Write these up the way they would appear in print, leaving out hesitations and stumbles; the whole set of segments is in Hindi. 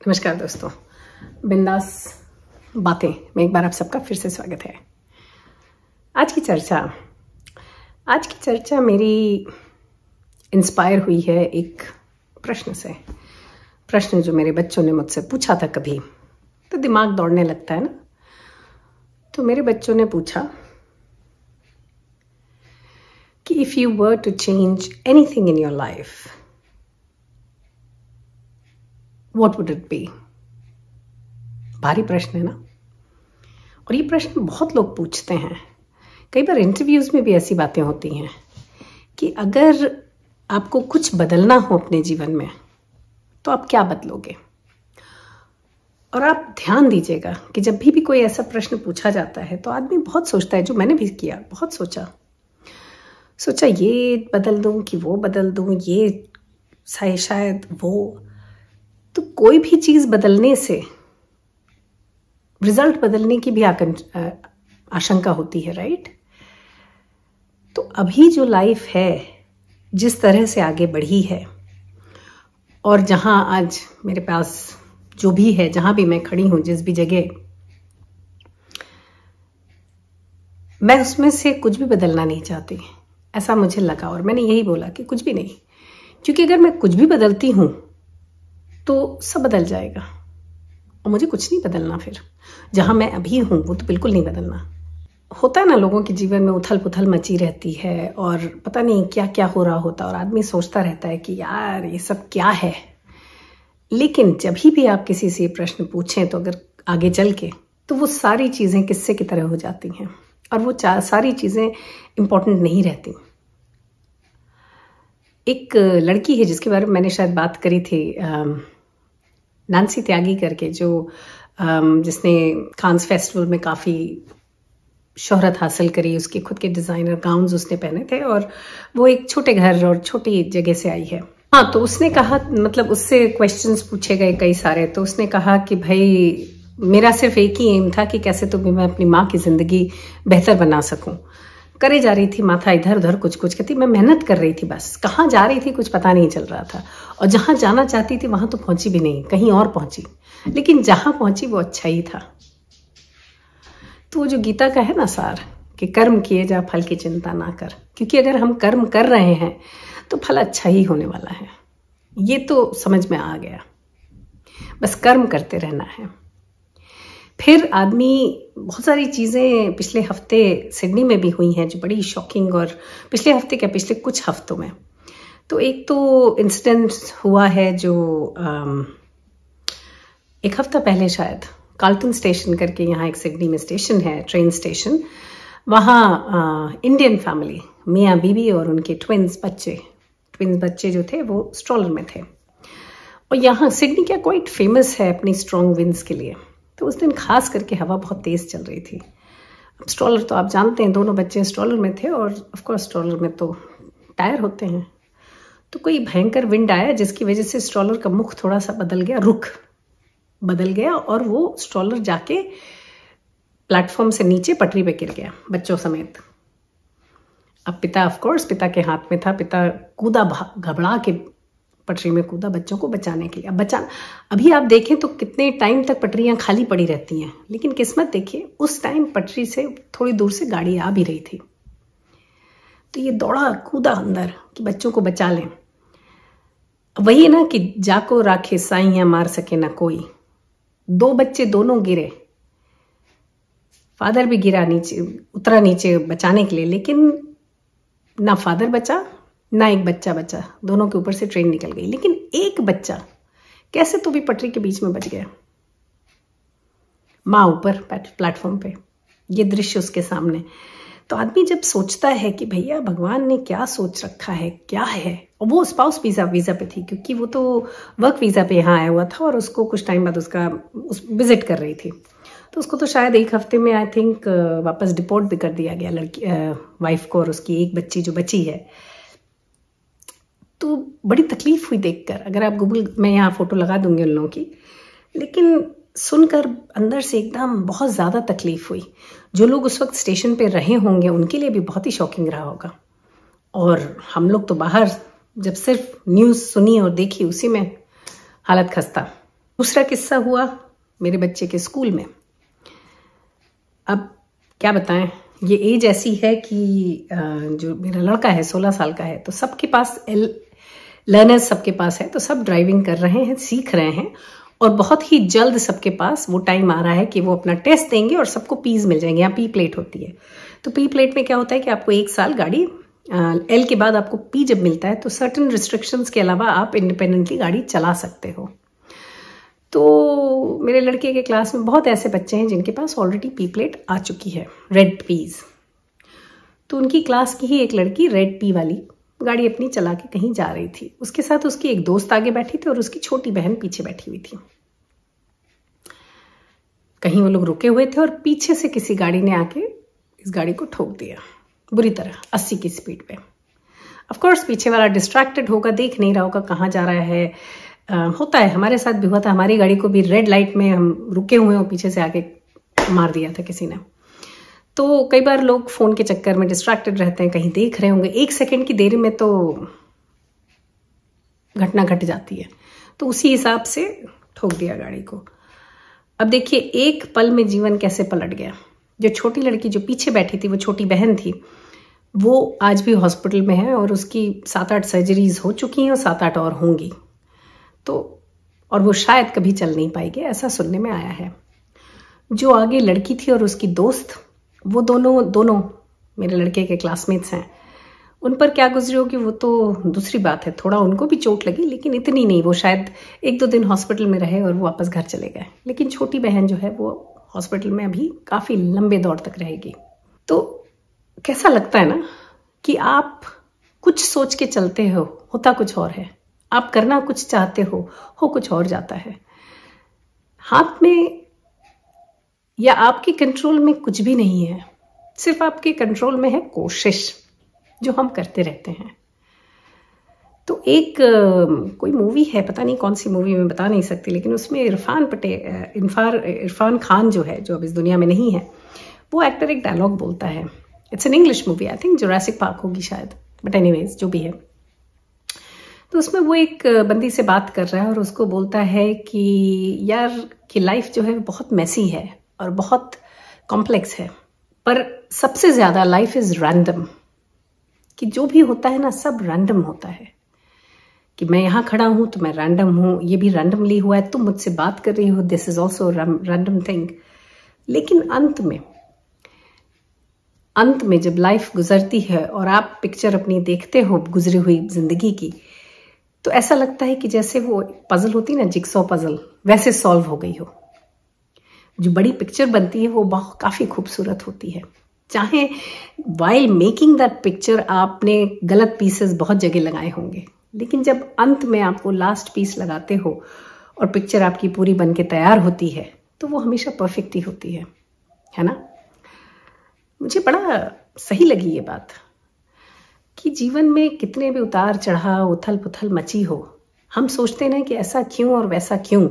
नमस्कार दोस्तों, बिंदास बातें में एक बार आप सबका फिर से स्वागत है। आज की चर्चा मेरी इंस्पायर हुई है एक प्रश्न से। प्रश्न जो मेरे बच्चों ने मुझसे पूछा था कभी, तो दिमाग दौड़ने लगता है ना। तो मेरे बच्चों ने पूछा कि if you were to change anything in your life, What would it be? भारी प्रश्न है ना। और ये प्रश्न बहुत लोग पूछते हैं। कई बार इंटरव्यूज में भी ऐसी बातें होती हैं कि अगर आपको कुछ बदलना हो अपने जीवन में तो आप क्या बदलोगे। और आप ध्यान दीजिएगा कि जब भी कोई ऐसा प्रश्न पूछा जाता है तो आदमी बहुत सोचता है, जो मैंने भी किया, बहुत सोचा ये बदल दूं कि वो बदल दूं, ये शायद वो। तो कोई भी चीज बदलने से रिजल्ट बदलने की भी आशंका होती है, राइट। तो अभी जो लाइफ है, जिस तरह से आगे बढ़ी है, और जहां आज मेरे पास जो भी है, जहां भी मैं खड़ी हूं, जिस भी जगह, मैं उसमें से कुछ भी बदलना नहीं चाहती। ऐसा मुझे लगा और मैंने यही बोला कि कुछ भी नहीं, क्योंकि अगर मैं कुछ भी बदलती हूं तो सब बदल जाएगा और मुझे कुछ नहीं बदलना। फिर जहां मैं अभी हूं वो तो बिल्कुल नहीं बदलना। होता है ना, लोगों के जीवन में उथल पुथल मची रहती है और पता नहीं क्या क्या हो रहा होता है, और आदमी सोचता रहता है कि यार ये सब क्या है। लेकिन जब भी आप किसी से ये प्रश्न पूछें तो अगर आगे चल के, तो वो सारी चीजें किस्से की तरह हो जाती हैं और वो सारी चीजें इंपॉर्टेंट नहीं रहती। एक लड़की है जिसके बारे में मैंने शायद बात करी थी, नांसी त्यागी करके, जो जिसने कांस फेस्टिवल में काफी शोहरत हासिल करी। उसके खुद के डिजाइनर गाउन्स उसने पहने थे और वो एक छोटे घर और छोटी जगह से आई है। हाँ, तो उसने कहा, मतलब उससे क्वेश्चंस पूछे गए कई सारे, तो उसने कहा कि भाई मेरा सिर्फ एक ही एम था कि कैसे तो भी मैं अपनी माँ की जिंदगी बेहतर बना सकूं। करे जा रही थी, माथा इधर उधर कुछ कुछ कहती, मैं मेहनत कर रही थी, बस कहाँ जा रही थी कुछ पता नहीं चल रहा था, और जहां जाना चाहती थी वहां तो पहुंची भी नहीं, कहीं और पहुंची, लेकिन जहां पहुंची वो अच्छा ही था। तो वो जो गीता का है ना सार, कि कर्म किए जा फल की चिंता ना कर, क्योंकि अगर हम कर्म कर रहे हैं तो फल अच्छा ही होने वाला है। ये तो समझ में आ गया, बस कर्म करते रहना है। फिर आदमी, बहुत सारी चीजें पिछले हफ्ते सिडनी में भी हुई हैं जो बड़ी शॉकिंग, और पिछले हफ्ते क्या, पिछले कुछ हफ्तों में। तो एक तो इंसिडेंट हुआ है जो एक हफ्ता पहले शायद, कार्लटन स्टेशन करके यहाँ एक सिडनी में स्टेशन है, ट्रेन स्टेशन। वहाँ इंडियन फैमिली, मियाँ बीवी और उनके ट्विंस बच्चे जो थे वो स्ट्रॉलर में थे। और यहाँ सिडनी क्या क्वाइट फेमस है अपनी स्ट्रॉन्ग विंड्स के लिए। तो उस दिन खास करके हवा बहुत तेज चल रही थी। अब स्ट्रॉलर तो आप जानते हैं, दोनों बच्चे स्ट्रॉलर में थे, और ऑफ कोर्स स्ट्रॉलर में तो टायर होते हैं। तो कोई भयंकर विंड आया जिसकी वजह से स्ट्रॉलर का मुख थोड़ा सा बदल गया, रुख बदल गया, और वो स्ट्रॉलर जाके प्लेटफॉर्म से नीचे पटरी पे गिर गया बच्चों समेत। अब पिता, ऑफ कोर्स पिता के हाथ में था, पिता कूदा, घबरा के पटरी में कूदा बच्चों को बचाने के लिए। अभी आप देखें तो कितने टाइम तक पटरियां खाली पड़ी रहती हैं, लेकिन किस्मत देखिए उस टाइम पटरी से थोड़ी दूर से गाड़ी आ भी रही थी। तो ये दौड़ा कूदा अंदर कि बच्चों को बचा लें। वही है ना कि जाको राखे साइयां मार सके ना कोई। दो बच्चे दोनों गिरे, फादर भी गिरा नीचे, उतरा नीचे बचाने के लिए, लेकिन ना फादर बचा ना एक बच्चा बचा, दोनों के ऊपर से ट्रेन निकल गई। लेकिन एक बच्चा कैसे तो भी पटरी के बीच में बच गया, माँ ऊपर प्लेटफॉर्म पे, ये दृश्य उसके सामने। तो आदमी जब सोचता है कि भैया भगवान ने क्या सोच रखा है, क्या है। और वो स्पाउस वीजा पे थी, क्योंकि वो तो वर्क वीजा पे यहाँ आया हुआ था, और उसको कुछ टाइम बाद उसका विजिट कर रही थी। तो उसको तो शायद एक हफ्ते में आई थिंक वापस डिपोर्ट भी कर दिया गया, लड़की वाइफ को और उसकी एक बच्ची जो बची है। तो बड़ी तकलीफ हुई देखकर। अगर आप गूगल में यहाँ फोटो लगा दूंगी उन लोगों की, लेकिन सुनकर अंदर से एकदम बहुत ज्यादा तकलीफ हुई। जो लोग उस वक्त स्टेशन पे रहे होंगे उनके लिए भी बहुत ही शॉकिंग रहा होगा, और हम लोग तो बाहर जब सिर्फ न्यूज सुनी और देखी उसी में हालत खस्ता। दूसरा किस्सा हुआ मेरे बच्चे के स्कूल में। अब क्या बताएं, ये एज ऐसी है कि जो मेरा लड़का है 16 साल का है, तो सबके पास लर्नर्स सबके पास है, तो सब ड्राइविंग कर रहे हैं, सीख रहे हैं, और बहुत ही जल्द सबके पास वो टाइम आ रहा है कि वो अपना टेस्ट देंगे और सबको पीज मिल जाएंगे। यहाँ पी प्लेट होती है, तो पी प्लेट में क्या होता है कि आपको 1 साल गाड़ी, एल के बाद आपको पी जब मिलता है तो सर्टेन रिस्ट्रिक्शंस के अलावा आप इंडिपेंडेंटली गाड़ी चला सकते हो। तो मेरे लड़के के क्लास में बहुत ऐसे बच्चे हैं जिनके पास ऑलरेडी पी प्लेट आ चुकी है, रेड पीज। तो उनकी क्लास की ही एक लड़की रेड पी वाली गाड़ी अपनी चला के कहीं जा रही थी। उसके साथ उसकी एक दोस्त आगे बैठी थी और उसकी छोटी बहन पीछे बैठी हुई थी। कहीं वो लोग रुके हुए थे और पीछे से किसी गाड़ी ने आके इस गाड़ी को ठोक दिया बुरी तरह, 80 की स्पीड पे। ऑफ कोर्स पीछे वाला डिस्ट्रैक्टेड होगा, देख नहीं रहा होगा कहाँ जा रहा है। होता है, हमारे साथ भी हुआ था, हमारी गाड़ी को भी रेड लाइट में हम रुके हुए और पीछे से आके मार दिया था किसी ने। तो कई बार लोग फोन के चक्कर में डिस्ट्रैक्टेड रहते हैं, कहीं देख रहे होंगे, 1 सेकंड की देरी में तो घटना घट जाती है। तो उसी हिसाब से ठोक दिया गाड़ी को। अब देखिए एक पल में जीवन कैसे पलट गया। जो छोटी लड़की जो पीछे बैठी थी, वो छोटी बहन थी, वो आज भी हॉस्पिटल में है और उसकी 7-8 सर्जरीज हो चुकी हैं और 7-8 और होंगी। तो और वो शायद कभी चल नहीं पाएगी, ऐसा सुनने में आया है। जो आगे लड़की थी और उसकी दोस्त, वो दोनों मेरे लड़के के क्लासमेट्स हैं। उन पर क्या गुजरी होगी वो तो दूसरी बात है, थोड़ा उनको भी चोट लगी लेकिन इतनी नहीं। वो शायद 1-2 दिन हॉस्पिटल में रहे और वो वापस घर चले गए। लेकिन छोटी बहन जो है वो हॉस्पिटल में अभी काफी लंबे दौर तक रहेगी। तो कैसा लगता है ना कि आप कुछ सोच के चलते हो, होता कुछ और है। आप करना कुछ चाहते हो कुछ और जाता है। हाथ में या आपके कंट्रोल में कुछ भी नहीं है, सिर्फ आपके कंट्रोल में है कोशिश, जो हम करते रहते हैं। तो एक कोई मूवी है, पता नहीं कौन सी मूवी, मैं बता नहीं सकती, लेकिन उसमें इरफान खान जो है, जो अब इस दुनिया में नहीं है, वो एक्टर एक डायलॉग बोलता है। It's an English movie, I think Jurassic park होगी शायद, बट एनीवेज जो भी है। तो उसमें वो एक बंदी से बात कर रहा है और उसको बोलता है कि यार कि लाइफ जो है बहुत मैसी है और बहुत कॉम्प्लेक्स है, पर सबसे ज्यादा लाइफ इज रैंडम। कि जो भी होता है ना, सब रैंडम होता है। कि मैं यहां खड़ा हूं तो मैं रैंडम हूं, ये भी रैंडमली हुआ है, तुम मुझसे बात कर रही हो, this is also random thing. लेकिन अंत में जब लाइफ गुजरती है और आप पिक्चर अपनी देखते हो गुजरी हुई जिंदगी की, तो ऐसा लगता है कि जैसे वो पजल होती है ना, जिक्सॉ पजल, वैसे सॉल्व हो गई हो। जो बड़ी पिक्चर बनती है वो बहुत काफी खूबसूरत होती है। चाहे वाइल मेकिंग दैट पिक्चर आपने गलत पीसेस बहुत जगह लगाए होंगे, लेकिन जब अंत में आप वो लास्ट पीस लगाते हो और पिक्चर आपकी पूरी बन के तैयार होती है, तो वो हमेशा परफेक्ट ही होती है ना। मुझे बड़ा सही लगी ये बात कि जीवन में कितने भी उतार चढ़ाव, उथल पुथल मची हो, हम सोचते ना कि ऐसा क्यों और वैसा क्यों,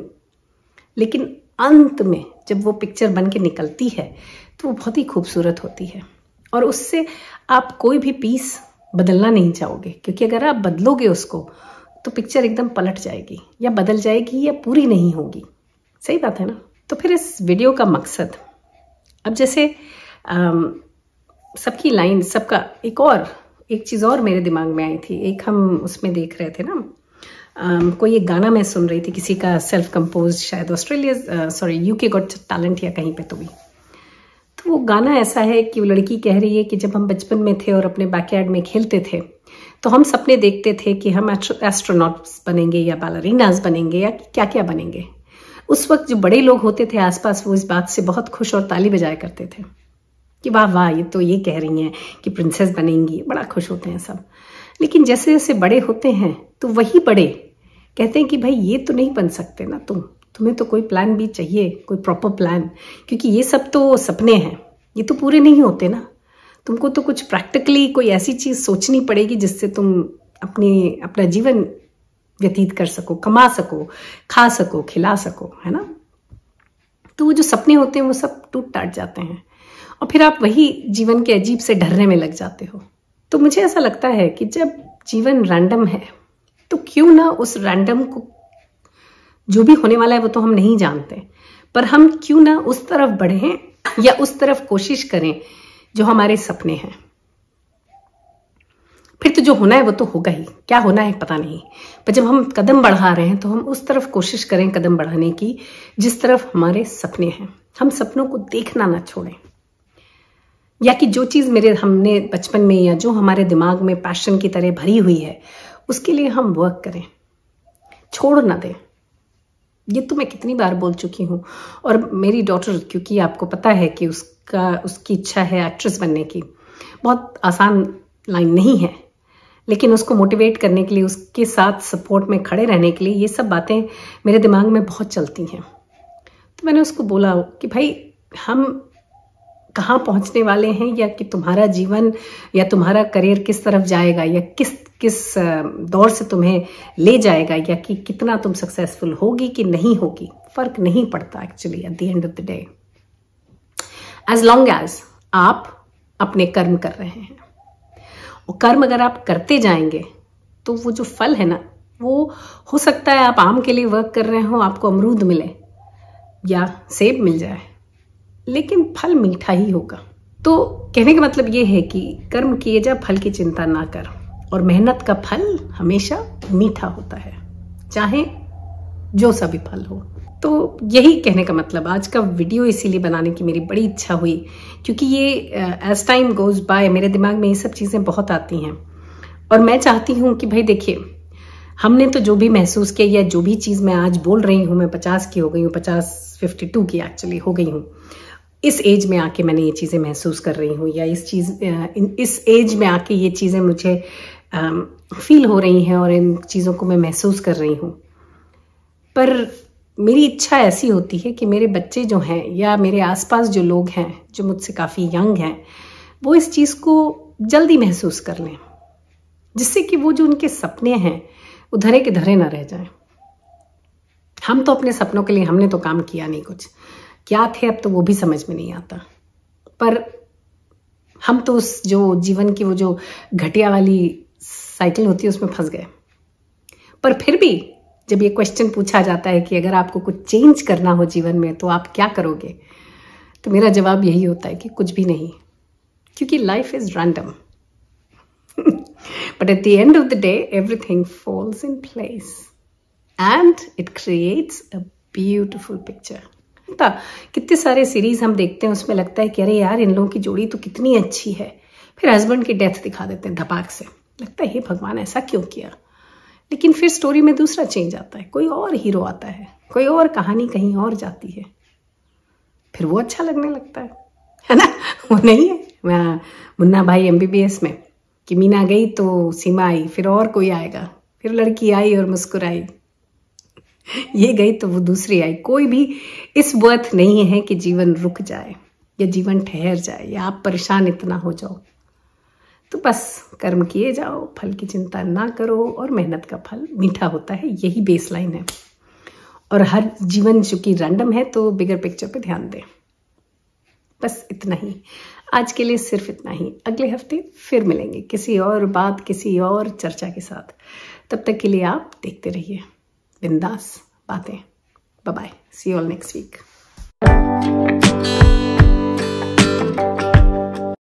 लेकिन अंत में जब वो पिक्चर बन के निकलती है तो वो बहुत ही खूबसूरत होती है। और उससे आप कोई भी पीस बदलना नहीं चाहोगे, क्योंकि अगर आप बदलोगे उसको तो पिक्चर एकदम पलट जाएगी, या बदल जाएगी या पूरी नहीं होगी। सही बात है ना। तो फिर इस वीडियो का मकसद, अब जैसे सबकी लाइन, सबका एक चीज और मेरे दिमाग में आई थी। एक हम उसमें देख रहे थे ना, कोई एक गाना मैं सुन रही थी, किसी का सेल्फ कंपोज, शायद ऑस्ट्रेलिया यूके गॉट टैलेंट या कहीं पे। तो वो गाना ऐसा है कि वो लड़की कह रही है कि जब हम बचपन में थे और अपने बैकयार्ड में खेलते थे तो हम सपने देखते थे कि हम एस्ट्रोनॉट्स बनेंगे या बैलरीनास बनेंगे या क्या क्या बनेंगे। उस वक्त जो बड़े लोग होते थे आसपास, वो इस बात से बहुत खुश और ताली बजाया करते थे कि वाह वाह, ये तो ये कह रही हैं कि प्रिंसेस बनेंगी, बड़ा खुश होते हैं सब। लेकिन जैसे जैसे बड़े होते हैं तो वही बड़े कहते हैं कि भाई ये तो नहीं बन सकते ना, तुम्हें तो कोई प्लान भी चाहिए, कोई प्रॉपर प्लान, क्योंकि ये सब तो सपने हैं, ये तो पूरे नहीं होते ना। तुमको तो कुछ प्रैक्टिकली कोई ऐसी चीज सोचनी पड़ेगी जिससे तुम अपना जीवन व्यतीत कर सको, कमा सको, खा सको, खिला सको, है ना। तो वो जो सपने होते हैं वो सब टूट टाट जाते हैं और फिर आप वही जीवन के अजीब से ढर्रे में लग जाते हो। तो मुझे ऐसा लगता है कि जब जीवन रैंडम है तो क्यों ना उस रैंडम को जो भी होने वाला है वो तो हम नहीं जानते, पर हम क्यों ना उस तरफ बढ़ें या उस तरफ कोशिश करें जो हमारे सपने हैं। फिर तो जो होना है वो तो होगा ही, क्या होना है पता नहीं, पर जब हम कदम बढ़ा रहे हैं तो हम उस तरफ कोशिश करें कदम बढ़ाने की जिस तरफ हमारे सपने हैं। हम सपनों को देखना ना छोड़ें, या कि जो चीज हमने बचपन में या जो हमारे दिमाग में पैशन की तरह भरी हुई है उसके लिए हम वर्क करें, छोड़ ना दें। ये तो मैं कितनी बार बोल चुकी हूँ। और मेरी डॉटर, क्योंकि आपको पता है कि उसकी इच्छा है एक्ट्रेस बनने की, बहुत आसान लाइन नहीं है, लेकिन उसको मोटिवेट करने के लिए, उसके साथ सपोर्ट में खड़े रहने के लिए ये सब बातें मेरे दिमाग में बहुत चलती हैं। तो मैंने उसको बोला कि भाई हम कहाँ पहुंचने वाले हैं, या कि तुम्हारा जीवन या तुम्हारा करियर किस तरफ जाएगा, या किस दौर से तुम्हें ले जाएगा, या कि कितना तुम सक्सेसफुल होगी कि नहीं होगी, फर्क नहीं पड़ता actually at the end of the day, as long as आप अपने कर्म कर रहे हैं। और कर्म अगर आप करते जाएंगे तो वो जो फल है ना, वो हो सकता है आप आम के लिए वर्क कर रहे हो, आपको अमरूद मिले या सेब मिल जाए, लेकिन फल मीठा ही होगा। तो कहने का मतलब ये है कि कर्म किए जा, फल की चिंता ना कर, और मेहनत का फल हमेशा मीठा होता है, चाहे जो सा भी फल हो। तो यही कहने का मतलब आज का वीडियो इसीलिए बनाने की मेरी बड़ी इच्छा हुई, क्योंकि ये एज टाइम गोज बाय मेरे दिमाग में ये सब चीजें बहुत आती हैं, और मैं चाहती हूँ कि भाई देखिए, हमने तो जो भी महसूस किया, या जो भी चीज मैं आज बोल रही हूँ, मैं 50 की हो गई हूँ, 52 की एक्चुअली हो गई हूँ। इस एज में आके मैंने ये चीजें महसूस कर रही हूँ, या इस एज में आके ये चीजें मुझे फील हो रही हैं और इन चीजों को मैं महसूस कर रही हूँ। पर मेरी इच्छा ऐसी होती है कि मेरे बच्चे जो हैं, या मेरे आसपास जो लोग हैं जो मुझसे काफ़ी यंग हैं, वो इस चीज़ को जल्दी महसूस कर लें, जिससे कि वो जो उनके सपने हैं वो धरे के धरे ना रह जाएं। हम तो अपने सपनों के लिए हमने तो काम किया नहीं, कुछ क्या थे अब तो वो भी समझ में नहीं आता, पर हम तो उस जो जीवन की वो जो घटिया वाली साइकिल होती है उसमें फंस गए। पर फिर भी जब ये क्वेश्चन पूछा जाता है कि अगर आपको कुछ चेंज करना हो जीवन में तो आप क्या करोगे, तो मेरा जवाब यही होता है कि कुछ भी नहीं, क्योंकि life is random, but at the end of the day everything falls in place and it creates a beautiful picture. कितने सारे सीरीज हम देखते हैं, उसमें लगता है कि अरे यार इन लोगों की जोड़ी तो कितनी अच्छी है, फिर हस्बैंड की डेथ दिखा देते हैं धपाक से, लगता है हे भगवान ऐसा क्यों किया, लेकिन फिर स्टोरी में दूसरा चेंज आता है, कोई और हीरो आता है, कोई और कहानी कहीं और जाती है, फिर वो अच्छा लगने लगता है ना। वो नहीं है मुन्ना भाई MBBS में कि मीना गई तो सीमा आई, फिर और कोई आएगा, फिर लड़की आई और मुस्कुराई, ये गई तो वो दूसरी आई। कोई भी इस वर्थ नहीं है कि जीवन रुक जाए या जीवन ठहर जाए या आप परेशान इतना हो जाओ। तो बस कर्म किए जाओ, फल की चिंता ना करो, और मेहनत का फल मीठा होता है, यही बेसलाइन है। और हर जीवन चूंकि रैंडम है तो बिगर पिक्चर पे ध्यान दें। बस इतना ही आज के लिए, सिर्फ इतना ही। अगले हफ्ते फिर मिलेंगे किसी और बात, किसी और चर्चा के साथ। तब तक के लिए आप देखते रहिए बिंदास बातें। Bye bye, see you all next week.